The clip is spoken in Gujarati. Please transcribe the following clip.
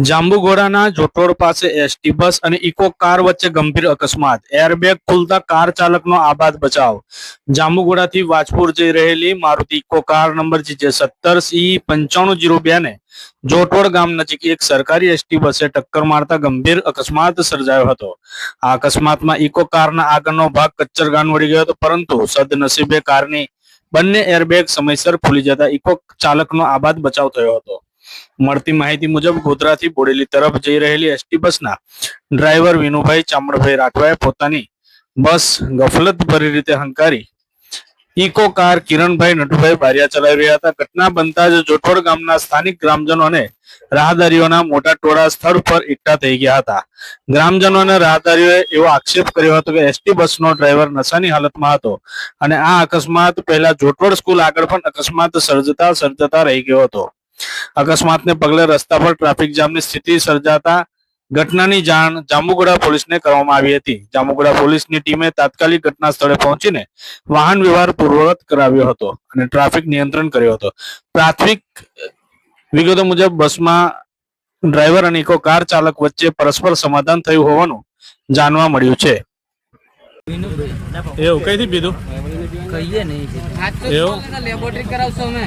જાંબુઘોડાના જોટોડ પાસે એસટી બસ અને ઇકો કાર વચ્ચે ગંભીર અકસ્માત, એરબેગ ખુલતા કાર ચાલકનો આબાદ બચાવ। જાંબુઘોડાથી વાજપુર જઈ રહેલી Maruti eco car number JJ70C9502 ને જોટોડ ગામ નજીક એક સરકારી એસટી બસે ટક્કર મારતા ગંભીર અકસ્માત સર્જાયો હતો। આ અકસ્માતમાં ઇકો કારના આગળનો ભાગ કચ્ચરગાન વળી ગયો હતો, પરંતુ સદનસીબે કારની બંને એરબેગ સમયસર ખુલી જતા ઇકો ચાલકનો આબાદ બચાવ થયો હતો। મળતી માહિતી મુજબ ગોધરાથી બોડેલી તરફ જઈ રહેલી એસટી બસના ડ્રાઈવર વિનુભાઈ ચામડભાઈ રાઠવાએ પોતાની બસ ગફલતભરી રીતે હંકારી ઇકો કાર કિરણભાઈ નટુભાઈ બારિયા ચલાવી રહ્યા હતા। ઘટના બનતા જ જોટોડ ગામના સ્થાનિક ગ્રામજનો અને રાહદારીઓના મોટા ટોળા સ્થળ પર એકઠા થઈ ગયા હતા। ગ્રામજનો અને રાહદારીઓએ એવો આક્ષેપ કર્યો હતો કે એસટી બસનો ડ્રાઈવર નશાની હાલતમાં હતો અને આ અકસ્માત પહેલા જોટોડ સ્કૂલ આગળ પણ અકસ્માત સર્જતા રહી ગયો હતો। અકસ્માતને પગલે રસ્તા પર ટ્રાફિક જામની સ્થિતિ સર્જાતા ઘટનાની જાણ જાંબુઘોડા પોલીસને કરવામાં આવી હતી। જાંબુઘોડા પોલીસની ટીમે તાત્કાલિક ઘટના સ્થળે પહોંચીને વાહન વ્યવહાર પૂર્વવત કરાવ્યો હતો અને ટ્રાફિક નિયંત્રણ કર્યો હતો। પ્રાથમિક વિગતો મુજબ બસમાં ડ્રાઈવર અને ઇકો કાર ચાલક વચ્ચે પરસ્પર સમાધાન થયું હોવાનું જાણવા મળ્યું છે। એવું કઈથી પીધું? કહીએ નહીં એવું લેબોરેટરી કરાવશો અમે